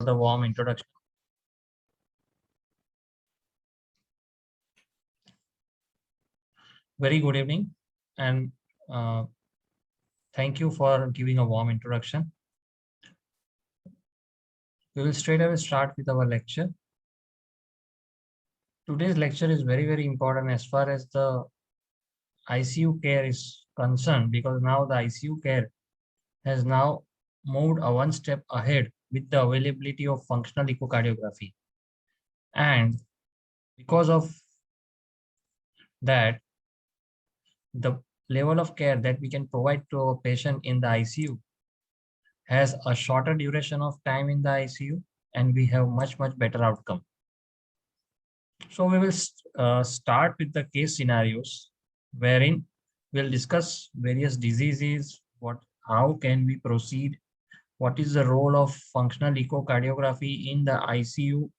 the warm introduction. Very good evening, and thank you for giving a warm introduction. We will straight away start with our lecture. Today's lecture is very, very important as far as the ICU care is concerned, because now the ICU care has now moved one step ahead with the availability of functional echocardiography. And because of that, the level of care that we can provide to a patient in the ICU has a shorter duration of time in the ICU, and we have much better outcome. So we will start with the case scenarios, wherein we'll discuss various diseases, how can we proceed, what is the role of functional echocardiography in the ICU,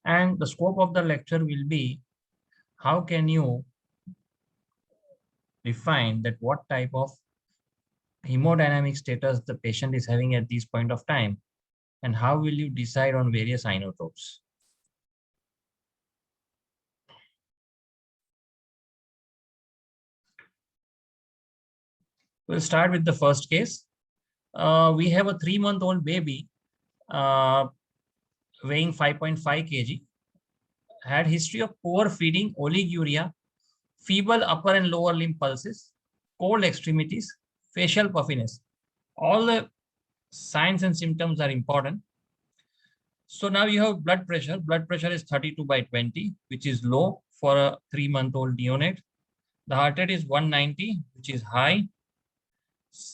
and the scope of the lecture will be how can you define that what type of hemodynamic status the patient is having at this point of time, and how will you decide on various inotropes. We'll start with the first case. We have a 3-month-old baby weighing 5.5 kg, had history of poor feeding, oliguria, feeble upper and lower limb pulses, cold extremities, facial puffiness. All the signs and symptoms are important. So now you have blood pressure. Blood pressure is 32/20, which is low for a 3-month-old neonate. The heart rate is 190, which is high.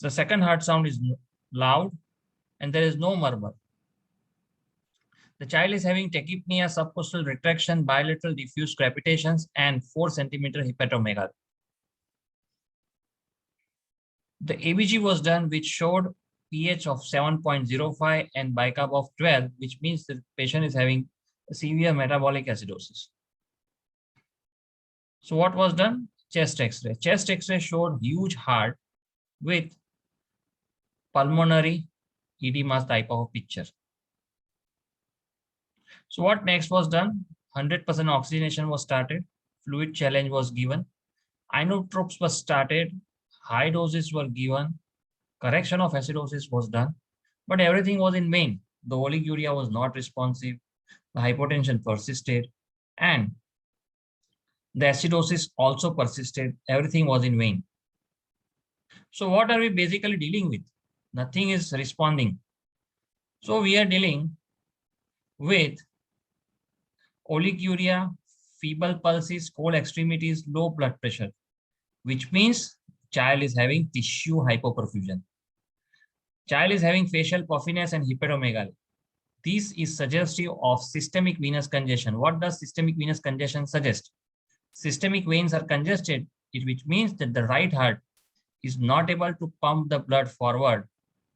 The second heart sound is loud, and there is no murmur. The child is having tachypnea, subcostal retraction, bilateral diffuse crepitations, and 4 centimeter hepatomegaly. The ABG was done, which showed pH of 7.05 and bicarb of 12, which means the patient is having severe metabolic acidosis. So what was done? Chest X-ray. Chest X-ray showed huge heart with pulmonary edema type of picture. So what next was done? 100% oxygenation was started. Fluid challenge was given. Inotropes was started. High doses were given. Correction of acidosis was done. But everything was in vain. The oliguria was not responsive. The hypotension persisted. And the acidosis also persisted. Everything was in vain. So what are we basically dealing with? Nothing is responding. So we are dealing with oliguria, feeble pulses, cold extremities, low blood pressure, which means child is having tissue hypoperfusion. Child is having facial puffiness and hepatomegaly. This is suggestive of systemic venous congestion. What does systemic venous congestion suggest? Systemic veins are congested, which means that the right heart is not able to pump the blood forward.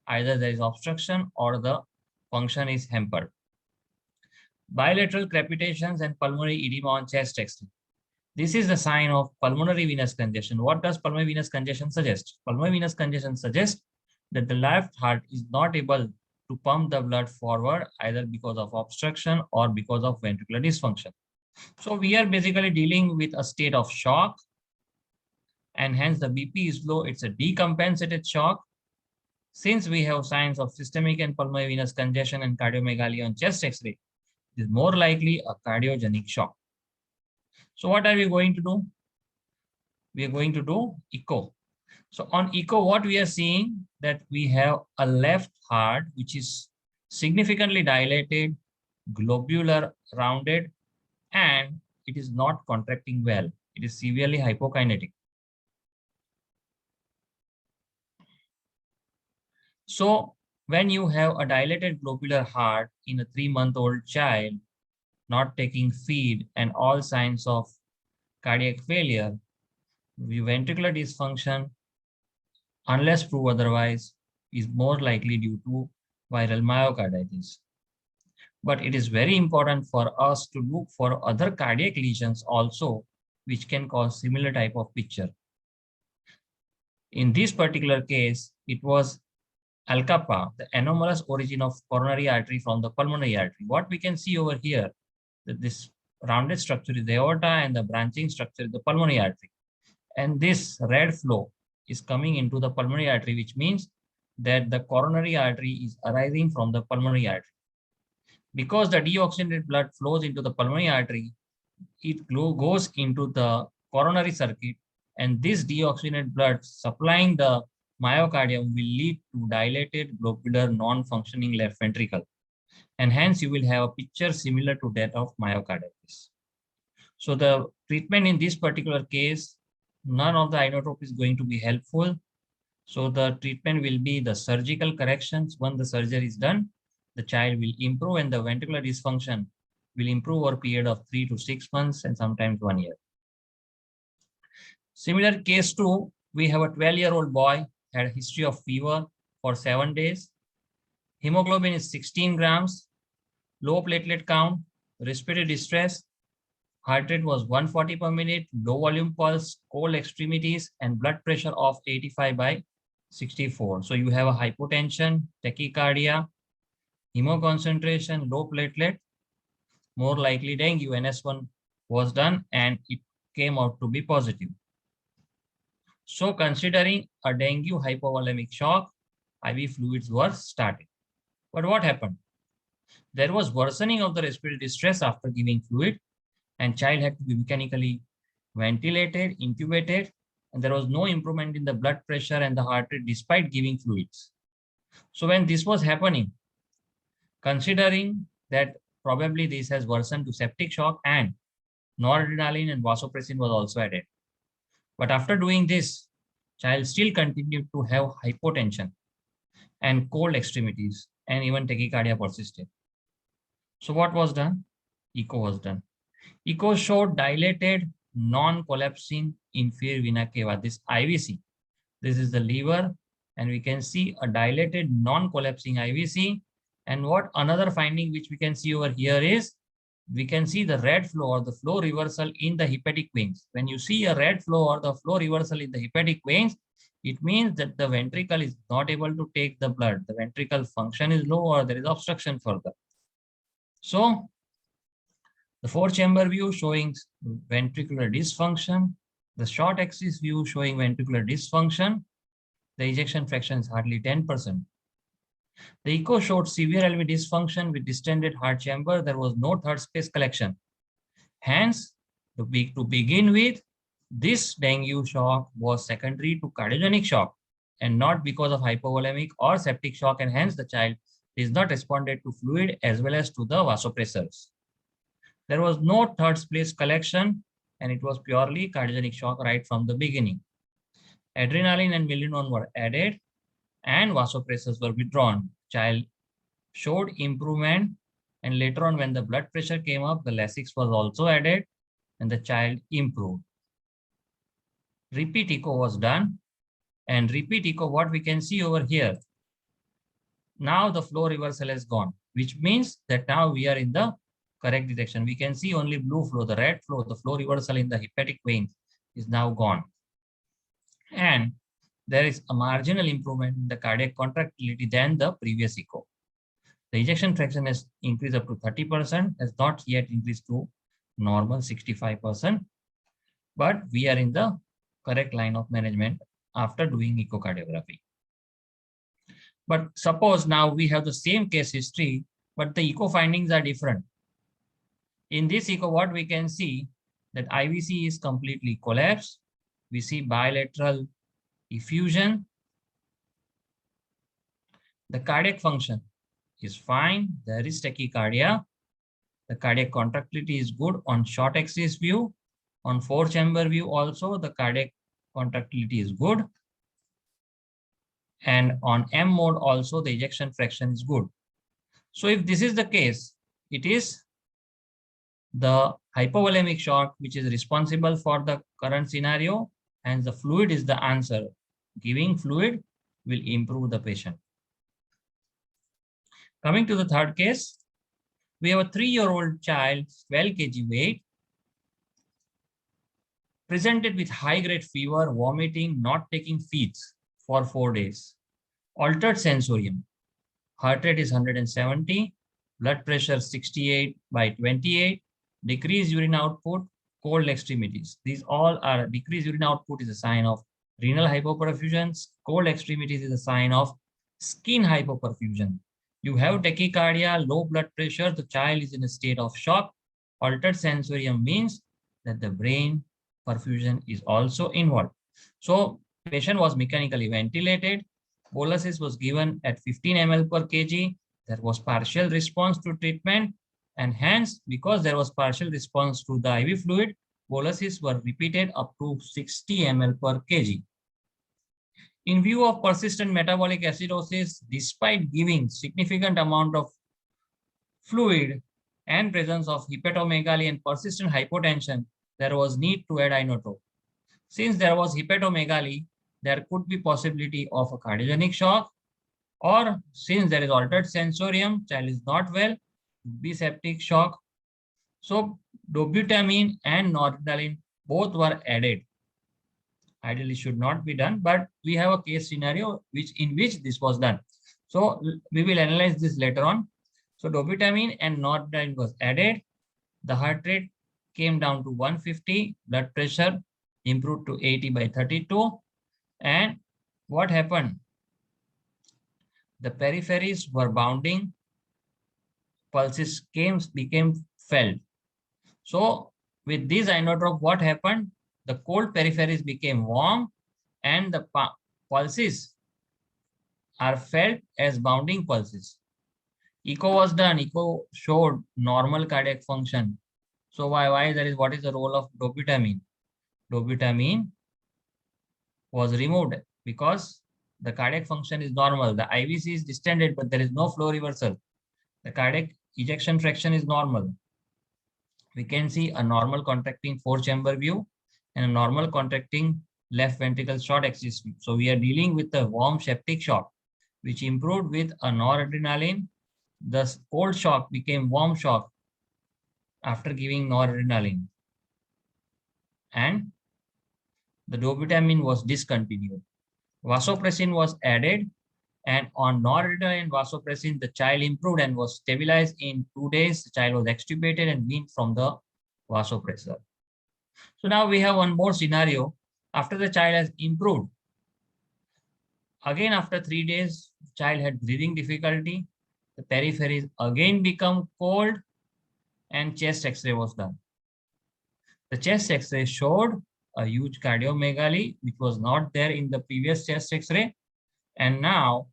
Either there is obstruction or the function is hampered. Bilateral crepitations and pulmonary edema on chest X-ray. This is the sign of pulmonary venous congestion. What does pulmonary venous congestion suggest? Pulmonary venous congestion suggests that the left heart is not able to pump the blood forward, either because of obstruction or because of ventricular dysfunction. So we are basically dealing with a state of shock, and hence the BP is low. It's a decompensated shock. Since we have signs of systemic and pulmonary venous congestion and cardiomegaly on chest X-ray, it is more likely a cardiogenic shock. So what are we going to do? We are going to do echo. So on echo, what we are seeing that we have a left heart which is significantly dilated, globular, rounded, and it is not contracting well. It is severely hypokinetic. So when you have a dilated globular heart in a 3-month-old child, not taking feed and all signs of cardiac failure, ventricular dysfunction, unless proved otherwise, is more likely due to viral myocarditis. But it is very important for us to look for other cardiac lesions also, which can cause similar type of picture. In this particular case, it was ALCAPA, the anomalous origin of coronary artery from the pulmonary artery. What we can see over here, that this rounded structure is the aorta and the branching structure is the pulmonary artery. And this red flow is coming into the pulmonary artery, which means that the coronary artery is arising from the pulmonary artery. Because the deoxygenated blood flows into the pulmonary artery, it goes into the coronary circuit, and this deoxygenated blood supplying the myocardium will lead to dilated globular non-functioning left ventricle. And hence you will have a picture similar to that of myocarditis. So the treatment in this particular case, none of the inotrope is going to be helpful. So the treatment will be the surgical corrections. When the surgery is done, the child will improve and the ventricular dysfunction will improve over a period of 3 to 6 months and sometimes 1 year. Similar case 2, we have a 12-year-old boy had a history of fever for 7 days. Hemoglobin is 16 grams, low platelet count, respiratory distress, heart rate was 140 per minute, low volume pulse, cold extremities, and blood pressure of 85/64. So you have a hypotension, tachycardia, hemoconcentration, low platelet, more likely dengue. NS1 was done and it came out to be positive. So considering a dengue hypovolemic shock, IV fluids were started. But what happened? There was worsening of the respiratory distress after giving fluid, and child had to be mechanically ventilated, intubated, and there was no improvement in the blood pressure and the heart rate despite giving fluids. So when this was happening, considering that probably this has worsened to septic shock and noradrenaline and vasopressin was also added. But after doing this, child still continued to have hypotension and cold extremities and even tachycardia persisted. So what was done? Echo was done. Echo showed dilated, non-collapsing inferior vena cava, this IVC. This is the liver, and we can see a dilated, non-collapsing IVC. And what another finding which we can see over here is, we can see the red flow or the flow reversal in the hepatic veins. When you see a red flow or the flow reversal in the hepatic veins, it means that the ventricle is not able to take the blood. The ventricle function is low or there is obstruction further. So the 4-chamber view showing ventricular dysfunction, the short axis view showing ventricular dysfunction, the ejection fraction is hardly 10%. The echo showed severe LV dysfunction with distended heart chamber. There was no third space collection. Hence, to begin with, this dengue shock was secondary to cardiogenic shock and not because of hypovolemic or septic shock, and hence the child is not responded to fluid as well as to the vasopressors. There was no third place collection and it was purely cardiogenic shock right from the beginning. Adrenaline and milrinone were added and vasopressors were withdrawn. Child showed improvement, and later on when the blood pressure came up, the Lasix was also added and the child improved. Repeat echo was done, and repeat echo, what we can see over here, now the flow reversal has gone, which means that now we are in the correct direction. We can see only blue flow, the red flow, the flow reversal in the hepatic veins is now gone. And there is a marginal improvement in the cardiac contractility than the previous echo. The ejection fraction has increased up to 30%, has not yet increased to normal 65%, but we are in the correct line of management after doing echocardiography. But suppose now we have the same case history, but the echo findings are different. In this echo, what we can see that IVC is completely collapsed. We see bilateral effusion. The cardiac function is fine. There is tachycardia. The cardiac contractility is good on short axis view. On 4-chamber view also, the cardiac contractility is good. And on M mode also, the ejection fraction is good. So if this is the case, it is the hypovolemic shock which is responsible for the current scenario, and the fluid is the answer. Giving fluid will improve the patient. Coming to the third case, we have a 3-year-old child, 12 kg weight, presented with high-grade fever, vomiting, not taking feeds for 4 days. Altered sensorium. Heart rate is 170, blood pressure 68 by 28, decreased urine output, cold extremities. These all are decreased urine output is a sign of renal hypoperfusion. Cold extremities is a sign of skin hypoperfusion. You have tachycardia, low blood pressure, the child is in a state of shock. Altered sensorium means that the brain perfusion is also involved. So patient was mechanically ventilated. Boluses was given at 15 ml per kg. There was partial response to treatment, and hence, because there was partial response to the IV fluid, boluses were repeated up to 60 ml per kg. In view of persistent metabolic acidosis, despite giving significant amount of fluid and presence of hepatomegaly and persistent hypotension, there was need to add inotrope. Since there was hepatomegaly, there could be possibility of a cardiogenic shock, or since there is altered sensorium, child is not well, be septic shock. So dobutamine and noradrenaline both were added. Ideally should not be done, but we have a case scenario in which this was done. So we will analyze this later on. So dobutamine and noradrenaline was added. The heart rate came down to 150, blood pressure improved to 80 by 32. And what happened? The peripheries were bounding, pulses became felt. So with this inotrope, what happened? The cold peripheries became warm and the pulses are felt as bounding pulses. Echo was done. Echo showed normal cardiac function. So what is the role of dobutamine? Dobutamine was removed because the cardiac function is normal. The IVC is distended, but there is no flow reversal. The cardiac ejection fraction is normal. We can see a normal contracting four-chamber view and a normal contracting left ventricle short axis view. So we are dealing with a warm septic shock, which improved with a noradrenaline. The cold shock became warm shock after giving noradrenaline. And the dobutamine was discontinued. Vasopressin was added, and on noradrenaline and vasopressin, the child improved and was stabilized in 2 days. The child was extubated and weaned from the vasopressor. So now we have one more scenario. After the child has improved, again after 3 days, the child had breathing difficulty. The peripheries again become cold, and chest X-ray was done. The chest X-ray showed a huge cardiomegaly, which was not there in the previous chest X-ray. And now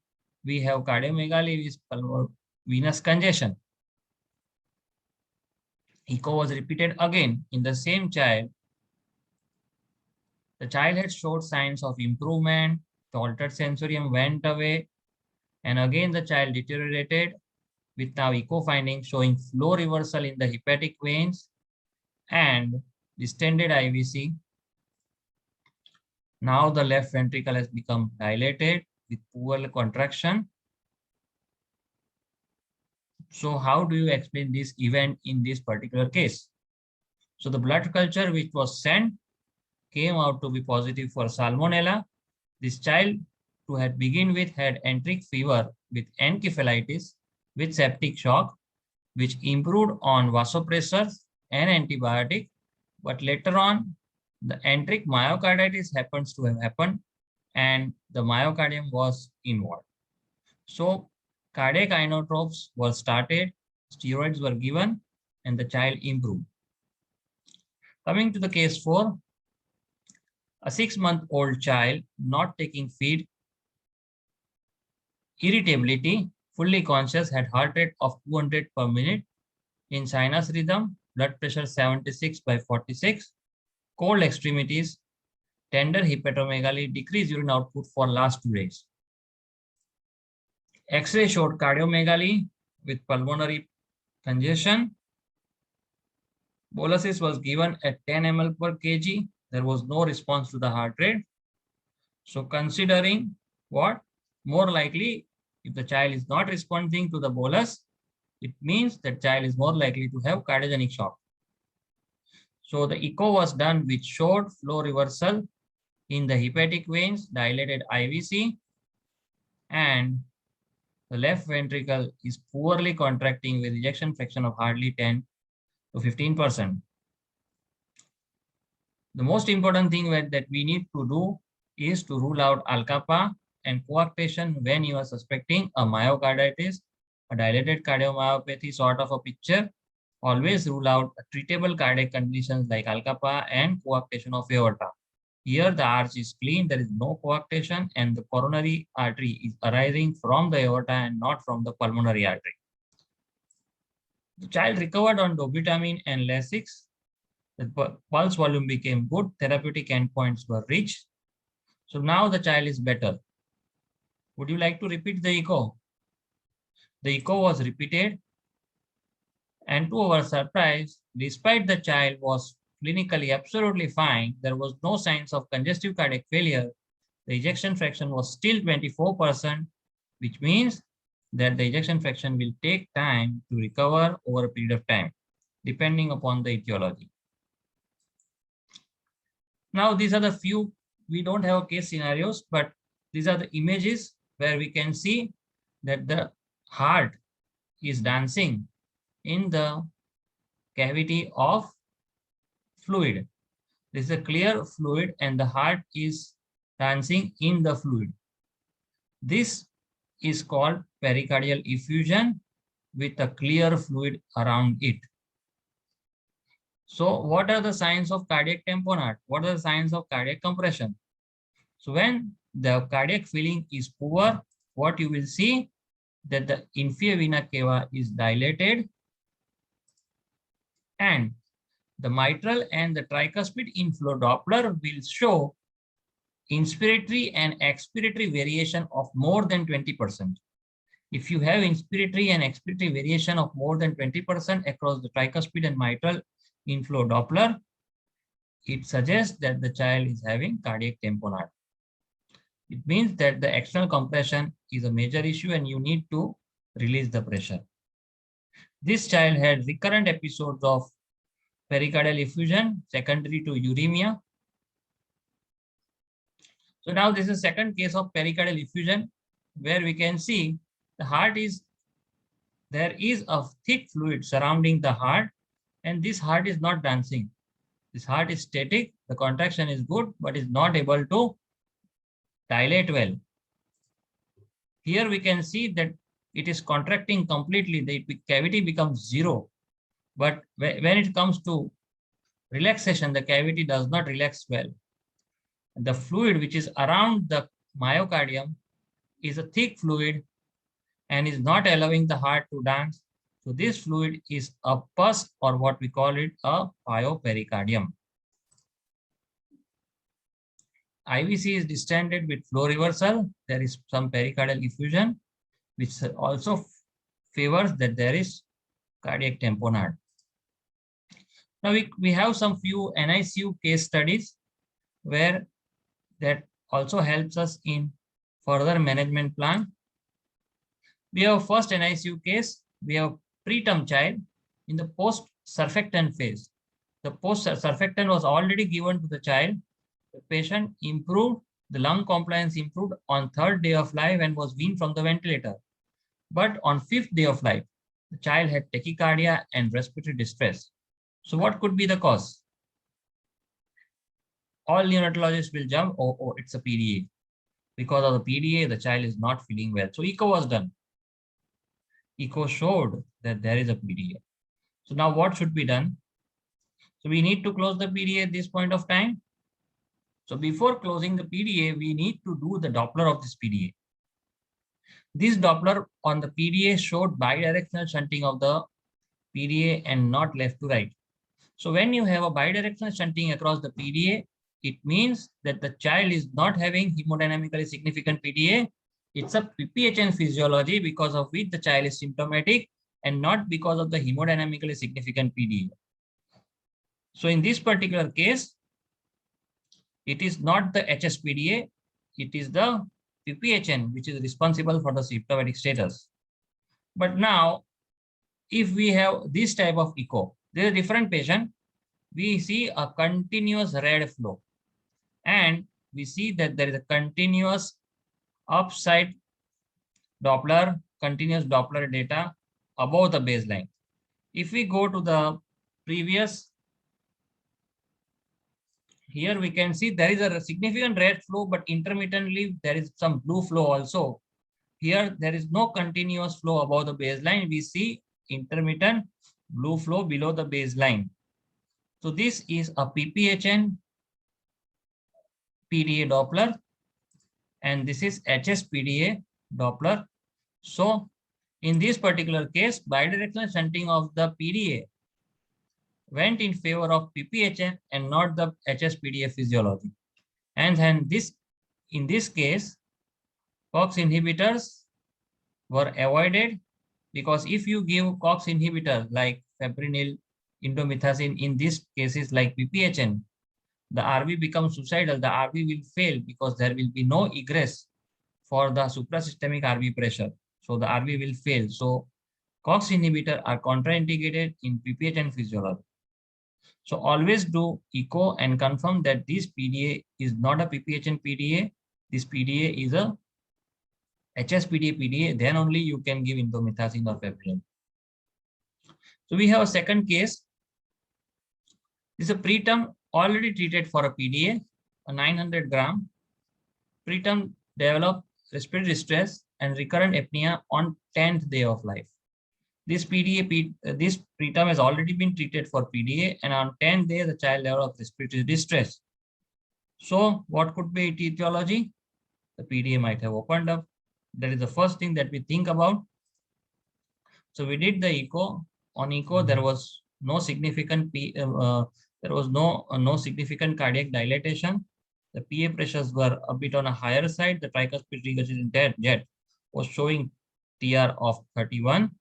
we have cardiomegaly with venous congestion. Echo was repeated again in the same child. The child had showed signs of improvement. The altered sensorium went away. And again, the child deteriorated with now echo findings showing flow reversal in the hepatic veins and distended IVC. Now the left ventricle has become dilated with poor contraction. So how do you explain this event in this particular case? So the blood culture which was sent came out to be positive for salmonella. This child who had begin with had enteric fever with encephalitis with septic shock, which improved on vasopressors and antibiotic, but later on the enteric myocarditis happens to have happened and the myocardium was involved. So cardiac inotropes were started, steroids were given, and the child improved. Coming to the case 4, a 6-month-old child not taking feed, irritability, fully conscious, had heart rate of 200 per minute, in sinus rhythm, blood pressure 76 by 46, cold extremities, tender hepatomegaly, decreased urine output for last 2 days. X-ray showed cardiomegaly with pulmonary congestion. Boluses was given at 10 ml per kg. There was no response to the heart rate. So considering what? More likely, if the child is not responding to the bolus, it means that child is more likely to have cardiogenic shock. So the echo was done which showed flow reversal in the hepatic veins, dilated IVC. and the left ventricle is poorly contracting with ejection fraction of hardly 10 to 15%. The most important thing that we need to do is to rule out Al-Kappa and coarctation when you are suspecting a myocarditis, a dilated cardiomyopathy sort of a picture. Always rule out treatable cardiac conditions like Al-Kappa and coarctation of aorta. Here the arch is clean, there is no coarctation, and the coronary artery is arising from the aorta and not from the pulmonary artery. The child recovered on dopamine and Lasix. The pulse volume became good, therapeutic endpoints were reached. So now the child is better. Would you like to repeat the echo? The echo was repeated, and to our surprise, despite the child was clinically absolutely fine, there was no signs of congestive cardiac failure. The ejection fraction was still 24%, which means that the ejection fraction will take time to recover over a period of time, depending upon the etiology. Now, these are the few, we don't have case scenarios, but these are the images where we can see that the heart is dancing in the cavity of fluid. This is a clear fluid and the heart is dancing in the fluid. This is called pericardial effusion with a clear fluid around it. So what are the signs of cardiac tamponade? What are the signs of cardiac compression? So when the cardiac filling is poor, what you will see that the inferior vena cava is dilated and the mitral and the tricuspid inflow Doppler will show inspiratory and expiratory variation of more than 20%. If you have inspiratory and expiratory variation of more than 20% across the tricuspid and mitral inflow Doppler, it suggests that the child is having cardiac tamponade. It means that the external compression is a major issue and you need to release the pressure. This child had recurrent episodes of pericardial effusion secondary to uremia. So now this is second case of pericardial effusion where we can see the heart is, there is a thick fluid surrounding the heart and this heart is not dancing. This heart is static, the contraction is good, but is not able to dilate well. Here we can see that it is contracting completely, the cavity becomes zero. But when it comes to relaxation, the cavity does not relax well. The fluid which is around the myocardium is a thick fluid and is not allowing the heart to dance. So this fluid is a pus or what we call it a pyopericardium. IVC is distended with flow reversal. There is some pericardial effusion, which also favors that there is cardiac tamponade. Now we have some few NICU case studies where that also helps us in further management plan. We have first NICU case. We have preterm child in the post-surfactant phase. The post-surfactant was already given to the child. The patient improved, the lung compliance improved on third day of life and was weaned from the ventilator. But on fifth day of life, the child had tachycardia and respiratory distress. So what could be the cause? All neonatologists will jump, oh, it's a PDA. Because of the PDA, the child is not feeling well. So echo was done. Echo showed that there is a PDA. So now what should be done? So we need to close the PDA at this point of time. So before closing the PDA, we need to do the Doppler of this PDA. This Doppler on the PDA showed bidirectional shunting of the PDA and not left to right. So when you have a bidirectional shunting across the PDA, it means that the child is not having hemodynamically significant PDA. It's a PPHN physiology because of which the child is symptomatic and not because of the hemodynamically significant PDA. So in this particular case, it is not the HSPDA, it is the PPHN which is responsible for the symptomatic status. But now, if we have this type of echo, there is a different patient, we see a continuous red flow and we see that there is a continuous upside Doppler, continuous Doppler data above the baseline. If we go to the previous, here we can see there is a significant red flow, but intermittently there is some blue flow also. Here there is no continuous flow above the baseline. We see intermittent blue flow below the baseline. So this is a PPHN PDA Doppler, and this is HSPDA Doppler. So in this particular case, bidirectional shunting of the PDA went in favor of PPHN and not the HSPDA physiology. And then in this case, COX inhibitors were avoided, because if you give COX inhibitor like fipronil, indomethacin in these cases like PPHN, the RV becomes suicidal. The RV will fail because there will be no egress for the suprasystemic RV pressure. So the RV will fail. So COX inhibitors are contraindicated in PPHN physiology. So always do echo and confirm that this PDA is not a PPHN PDA. This PDA is a HSPDA PDA. Then only you can give indomethacin or fipronil. So we have a second case. This is a preterm already treated for a PDA, a 900 gram. Preterm developed respiratory distress and recurrent apnea on 10th day of life. This this preterm has already been treated for PDA, and on 10th day, the child developed respiratory distress. So what could be its etiology? The PDA might have opened up. That is the first thing that we think about. So we did the echo. On echo, there was no significant no significant cardiac dilatation. The PA pressures were a bit on a higher side. The tricuspid regurgitation jet was showing TR of 31.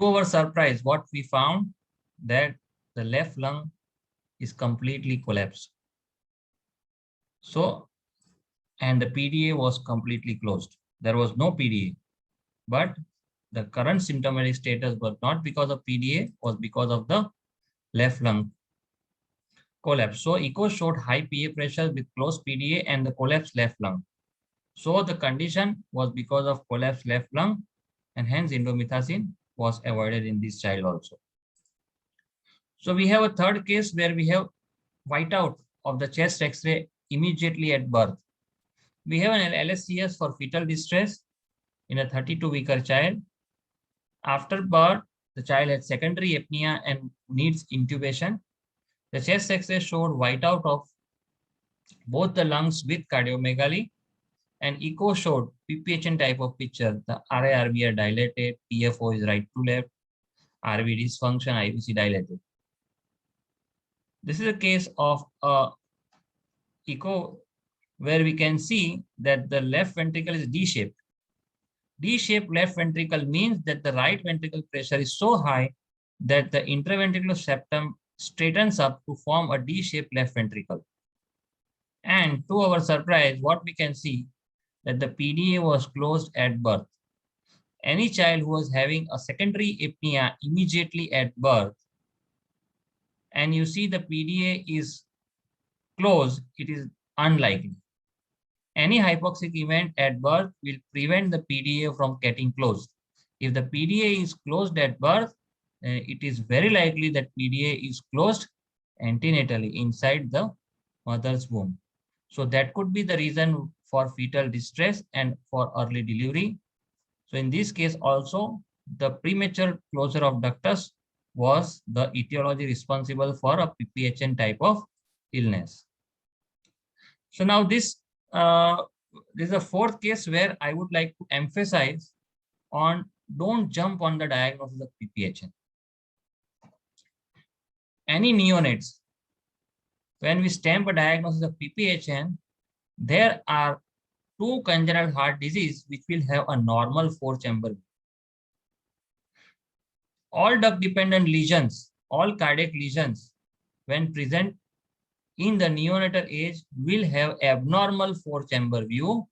To our surprise, what we found that the left lung is completely collapsed. So, and the PDA was completely closed. There was no PDA, but the current symptomatic status was not because of PDA, was because of the left lung collapse. So echo showed high PA pressure with closed PDA and the collapsed left lung. So the condition was because of collapsed left lung, and hence indomethacin was avoided in this child also. So we have a third case where we have whiteout of the chest X-ray immediately at birth. We have an LSCS for fetal distress in a 32-weeker child. After birth, the child had secondary apnea and needs intubation. The chest X-ray showed whiteout of both the lungs with cardiomegaly, and echo showed PPHN type of picture. The RA-RB are dilated, PFO is right to left, RV dysfunction, IVC dilated. This is a case of echo where we can see that the left ventricle is D-shaped. D-shaped left ventricle means that the right ventricle pressure is so high that the interventricular septum straightens up to form a D-shaped left ventricle. And to our surprise, what we can see that the PDA was closed at birth. Any child who was having a secondary apnea immediately at birth, and you see the PDA is closed, it is unlikely. Any hypoxic event at birth will prevent the PDA from getting closed. If the PDA is closed at birth, it is very likely that PDA is closed antenatally inside the mother's womb. So that could be the reason for fetal distress and for early delivery. So in this case also, the premature closure of ductus was the etiology responsible for a PPHN type of illness. So now this is a fourth case where I would like to emphasize on don't jump on the diagnosis of PPHN. Any neonates, when we stamp a diagnosis of PPHN, there are two congenital heart disease which will have a normal four-chamber. All duct-dependent lesions, all cardiac lesions, when present in the neonatal age, will have abnormal four-chamber view,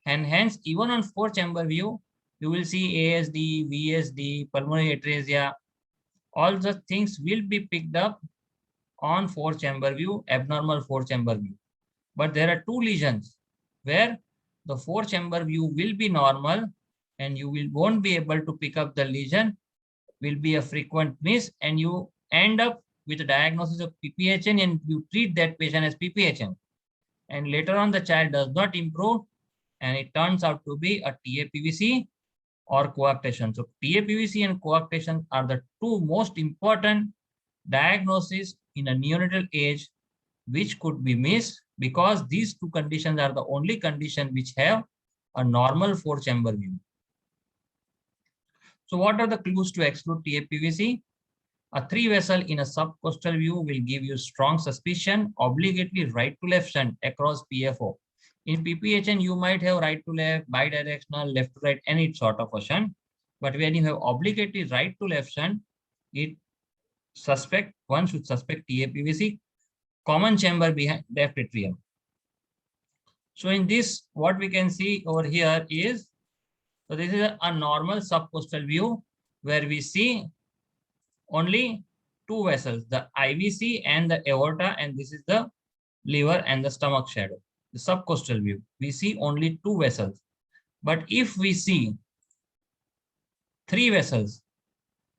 and hence even on four-chamber view, you will see ASD, VSD, pulmonary atresia. All the things will be picked up on four-chamber view, abnormal four-chamber view. But there are two lesions where the four-chamber view will be normal and won't be able to pick up the lesion, will be a frequent miss, and you end up with a diagnosis of PPHN and you treat that patient as PPHN. And later on, the child does not improve and it turns out to be a TAPVC or coarctation. So TAPVC and coarctation are the two most important diagnoses in a neonatal age which could be missed, because these two conditions are the only condition which have a normal four-chamber view. So what are the clues to exclude TAPVC? A three vessel in a subcostal view will give you strong suspicion, obligatory right to left shunt across PFO. In PPHN, you might have right to left, bidirectional, left to right, any sort of a shunt. But when you have obligatory right to left shunt, one should suspect TAPVC, common chamber behind left atrium. So in this, what we can see over here is, so this is a normal subcostal view where we see only two vessels, the IVC and the aorta, and this is the liver and the stomach shadow. The subcostal view, we see only two vessels. But if we see three vessels,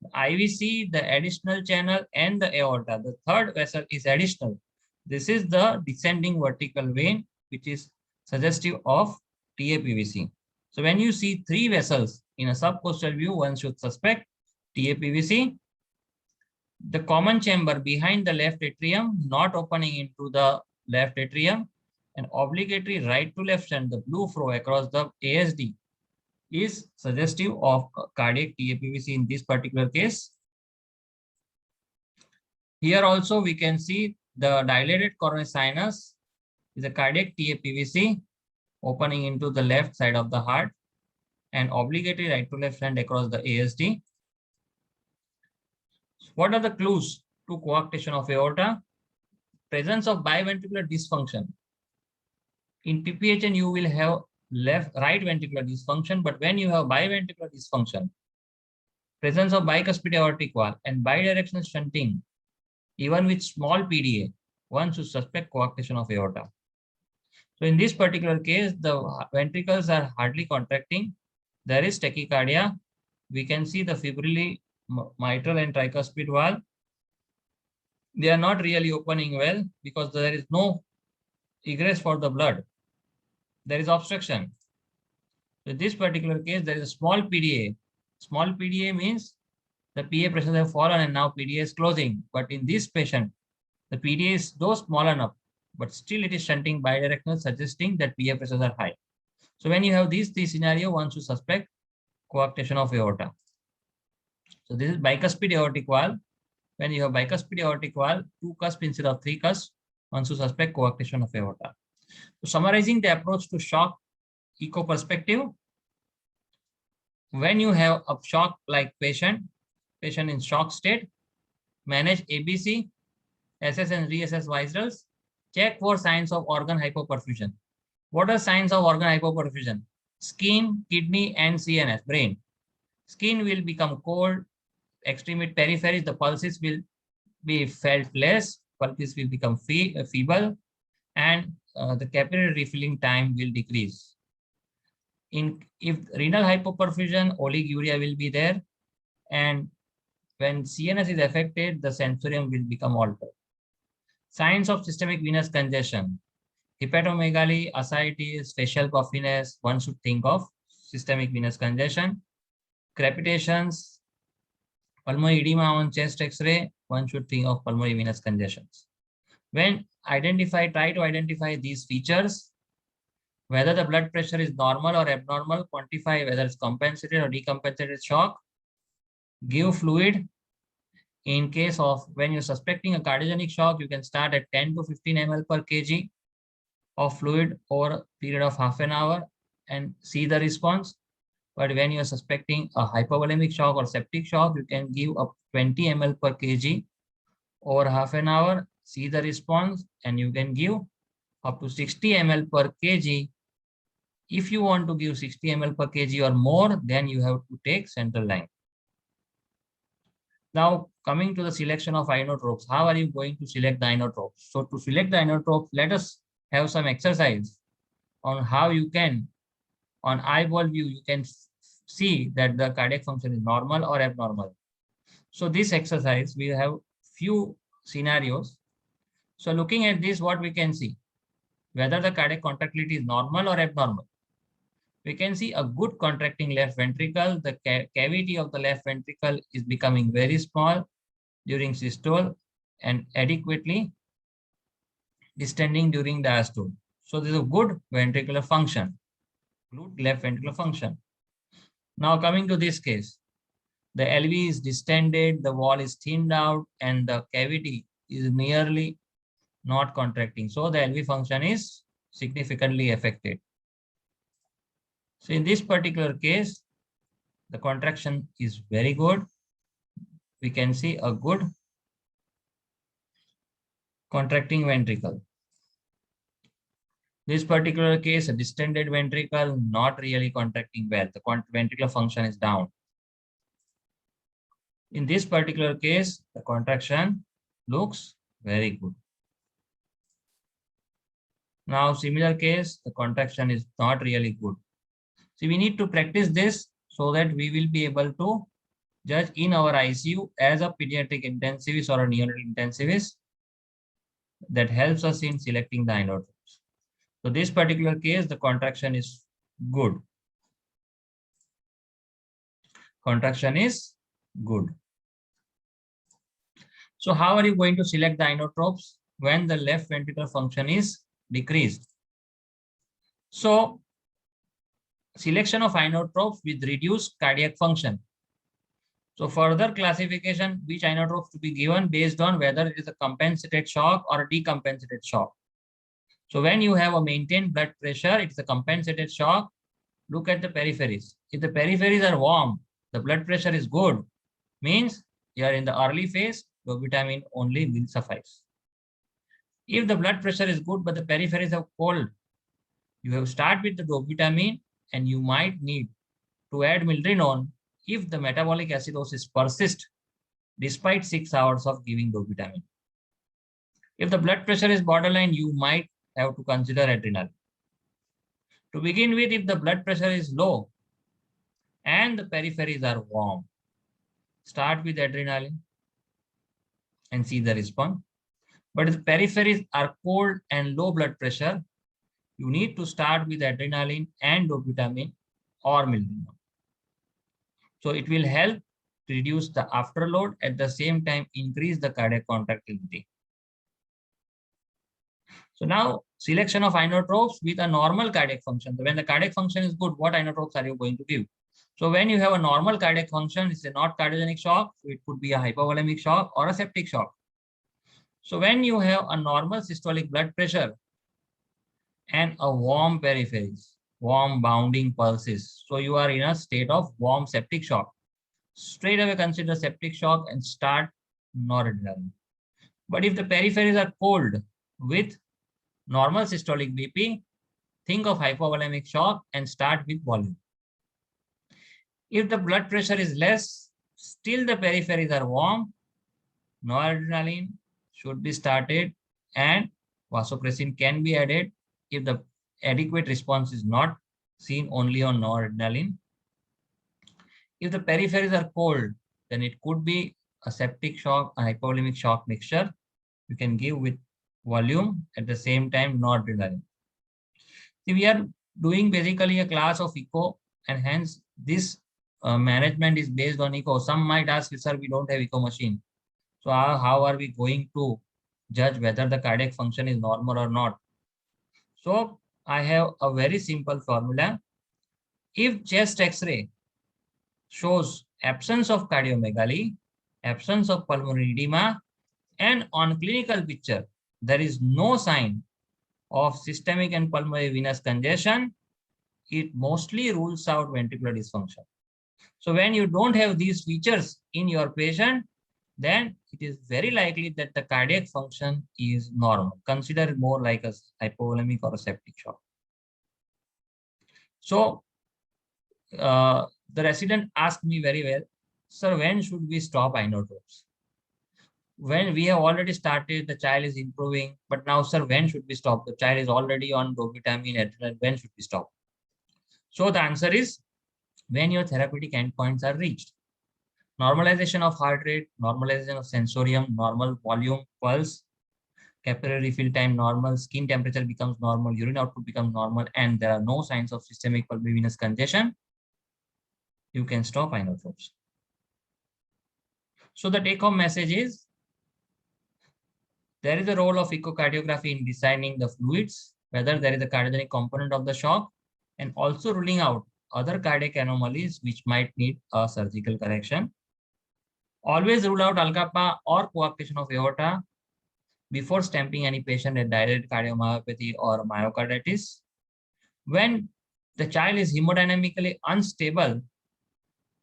the IVC, the additional channel, and the aorta, the third vessel is additional. This is the descending vertical vein, which is suggestive of TAPVC. So when you see three vessels in a subcostal view, one should suspect TAPVC. The common chamber behind the left atrium, not opening into the left atrium, and obligatory right to left shunt, the blue flow across the ASD, is suggestive of cardiac TAPVC in this particular case. Here also we can see the dilated coronary sinus is a cardiac TAPVC opening into the left side of the heart, and obligatory right to left shunt across the ASD. What are the clues to coarctation of aorta? Presence of biventricular dysfunction. In PPHN, you will have right ventricular dysfunction, but when you have biventricular dysfunction, presence of bicuspid aortic wall and bidirectional shunting, even with small PDA, one should suspect coarctation of aorta. So in this particular case, the ventricles are hardly contracting. There is tachycardia. We can see the fibrillary mitral and tricuspid wall. They are not really opening well because there is no egress for the blood. There is obstruction. So in this particular case, there is a small PDA. Small PDA means the PA pressures have fallen and now PDA is closing. But in this patient, the PDA is though small enough, but still it is shunting bidirectional, suggesting that PA pressures are high. So when you have these three scenarios, one should suspect coarctation of aorta. So this is bicuspid aortic valve. When you have bicuspid aortic valve, two cusps instead of three cusps, one should suspect coarctation of aorta. So summarizing the approach to shock echo perspective, when you have a shock-like patient in shock state, manage ABC, SS and reassess vitals, check for signs of organ hypoperfusion. What are signs of organ hypoperfusion? Skin, kidney, and CNS, brain. Skin will become cold, extremity peripheries, the pulses will be felt less, pulses will become feeble, and the capillary refilling time will decrease. If renal hypoperfusion, oliguria will be there, and when CNS is affected, the sensorium will become altered. Signs of systemic venous congestion, hepatomegaly, ascites, facial puffiness, one should think of systemic venous congestion. Crepitations, pulmonary edema on chest X-ray, one should think of pulmonary venous congestions. When try to identify these features, whether the blood pressure is normal or abnormal, quantify whether it's compensated or decompensated shock, give fluid. In case of when you're suspecting a cardiogenic shock, you can start at 10 to 15 ml per kg of fluid over a period of half an hour and see the response. But when you're suspecting a hypovolemic shock or septic shock, you can give up 20 ml per kg over half an hour, see the response, and you can give up to 60 ml per kg. If you want to give 60 ml per kg or more, then you have to take central line. Now, coming to the selection of inotropes, how are you going to select the inotropes? So to select the inotropes, let us have some exercise on how you can, on eyeball view, you can see that the cardiac function is normal or abnormal. So this exercise, we have few scenarios. So looking at this, what we can see, whether the cardiac contractility is normal or abnormal. We can see a good contracting left ventricle. The cavity of the left ventricle is becoming very small during systole and adequately distending during diastole. So this is a good ventricular function, good left ventricular function. Now coming to this case, the LV is distended, the wall is thinned out, and the cavity is nearly not contracting. So the LV function is significantly affected. So in this particular case, the contraction is very good. We can see a good contracting ventricle. This particular case, a distended ventricle, not really contracting well. The ventricular function is down. In this particular case, the contraction looks very good. Now, similar case, the contraction is not really good. So we need to practice this so that we will be able to judge in our ICU as a pediatric intensivist or a neonatal intensivist. That helps us in selecting the inotropes. So this particular case, the contraction is good. Contraction is good. So how are you going to select the inotropes when the left ventricular function is decreased? So selection of inotropes with reduced cardiac function. So further classification, which inotropes to be given based on whether it is a compensated shock or a decompensated shock. So when you have a maintained blood pressure, it's a compensated shock. Look at the peripheries. If the peripheries are warm, the blood pressure is good, means you are in the early phase, dopamine only will suffice. If the blood pressure is good, but the peripheries are cold, you have start with the dopamine and you might need to add milrinone if the metabolic acidosis persists despite 6 hours of giving dopamine. If the blood pressure is borderline, you might have to consider adrenaline. To begin with, if the blood pressure is low and the peripheries are warm, start with adrenaline and see the response. But if the peripheries are cold and low blood pressure, you need to start with adrenaline and dopamine or milrinone. So it will help to reduce the afterload, at the same time increase the cardiac contractility. So now selection of inotropes with a normal cardiac function. When the cardiac function is good, what inotropes are you going to give? So when you have a normal cardiac function, it's a not cardiogenic shock. So it could be a hypovolemic shock or a septic shock. So when you have a normal systolic blood pressure and a warm peripheries, warm bounding pulses, so you are in a state of warm septic shock, straight away consider septic shock and start noradrenaline. But if the peripheries are cold with normal systolic BP, think of hypovolemic shock and start with volume. If the blood pressure is less, still the peripheries are warm, noradrenaline should be started and vasopressin can be added if the adequate response is not seen only on noradrenaline. If the peripheries are cold, then it could be a septic shock, a hypovolemic shock mixture. You can give with volume at the same time noradrenaline. See, we are doing basically a class of echo, and hence this management is based on echo. Some might ask, sir, we don't have echo machine. So how are we going to judge whether the cardiac function is normal or not? So I have a very simple formula. If chest X-ray shows absence of cardiomegaly, absence of pulmonary edema, and on clinical picture, there is no sign of systemic and pulmonary venous congestion, it mostly rules out ventricular dysfunction. So when you don't have these features in your patient, then it is very likely that the cardiac function is normal. Consider it more like a hypovolemic or a septic shock. So the resident asked me very well, sir, when should we stop inotropes? When we have already started, the child is improving, but now, sir, when should we stop? The child is already on dopamine, adrenaline. When should we stop? So the answer is when your therapeutic endpoints are reached. Normalization of heart rate, normalization of sensorium, normal volume, pulse, capillary refill time normal, skin temperature becomes normal, urine output becomes normal, and there are no signs of systemic pulmonary congestion, you can stop inotropes. So the take-home message is there is a role of echocardiography in designing the fluids, whether there is a cardiogenic component of the shock, and also ruling out other cardiac anomalies which might need a surgical correction. Always rule out alkappa or coarctation of aorta before stamping any patient at dilated cardiomyopathy or myocarditis. When the child is hemodynamically unstable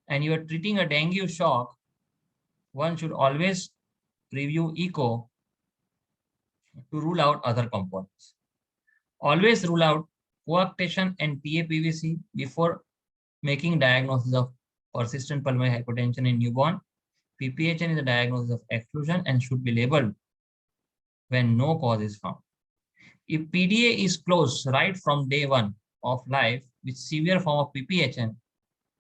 and you are treating a dengue shock, one should always review echo to rule out other components. Always rule out coarctation and PAPVC before making diagnosis of persistent pulmonary hypertension in newborn. PPHN is a diagnosis of exclusion and should be labeled when no cause is found. If PDA is closed right from day one of life with severe form of PPHN,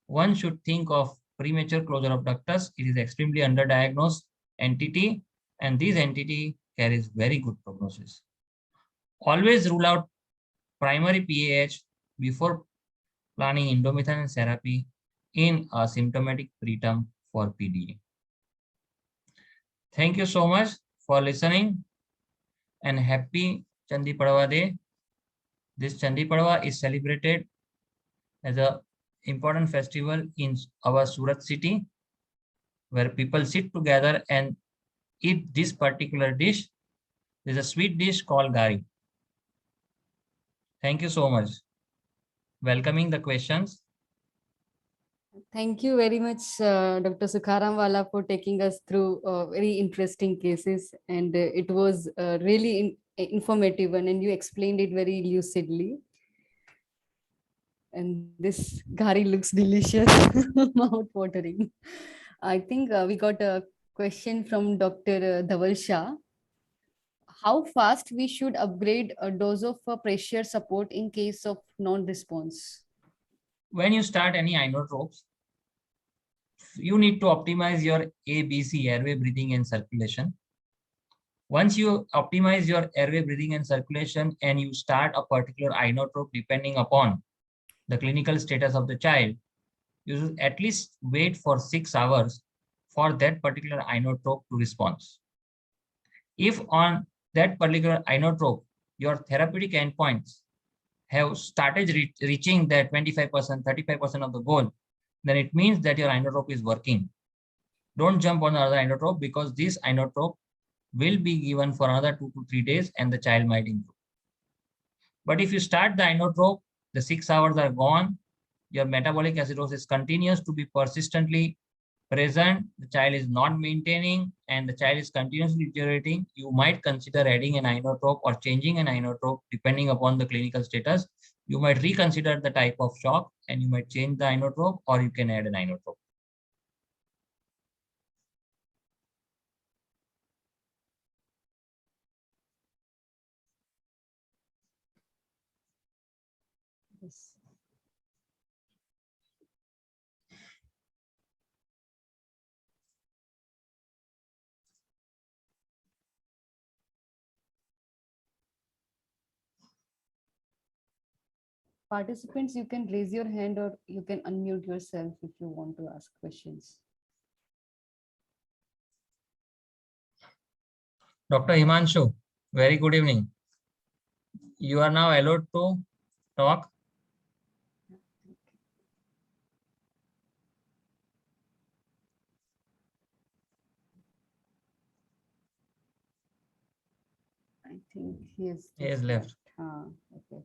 one should think of premature closure of ductus. It is extremely underdiagnosed entity, and this entity carries very good prognosis. Always rule out primary PAH before planning indomethacin therapy in a symptomatic preterm for PDA. Thank you so much for listening and happy Chandi Padwa Day. This Chandi Padwa is celebrated as a important festival in our Surat city, where people sit together and eat this particular dish. There's a sweet dish called gari. Thank you so much. Welcoming the questions. Thank you very much, Dr. Sukharamwala, for taking us through very interesting cases. And it was really informative one, and you explained it very lucidly. And this ghari looks delicious, mouth-watering. I think we got a question from Dr. Dhaval Shah. How fast we should upgrade a dose of pressure support in case of non-response? When you start any inotropes, you need to optimize your ABC, airway, breathing, and circulation. Once you optimize your airway, breathing, and circulation, and you start a particular inotrope depending upon the clinical status of the child, you should at least wait for 6 hours for that particular inotrope to respond. If on that particular inotrope, your therapeutic endpoints have started reaching that 25%, 35% of the goal, then it means that your inotrope is working. Don't jump on another inotrope because this inotrope will be given for another 2 to 3 days and the child might improve. But if you start the inotrope, the 6 hours are gone, your metabolic acidosis continues to be persistently present, the child is not maintaining, and the child is continuously deteriorating, you might consider adding an inotrope or changing an inotrope depending upon the clinical status. You might reconsider the type of shock and you might change the inotrope or you can add an inotrope. Yes. Participants, you can raise your hand or you can unmute yourself if you want to ask questions. Dr. Himanshu, very good evening. You are now allowed to talk. I think he is left. Okay.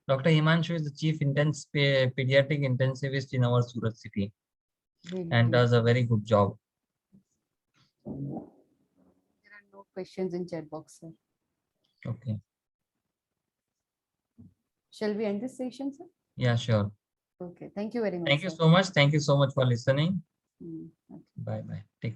Dr. Himanshu is the chief pediatric intensivist in our Surat city and does a very good job. There are no questions in chat box, sir. Okay. Shall we end this session, sir? Yeah, sure. Okay. Thank you very much. Thank you so much. Thank you so much for listening. Okay. Bye bye. Take care.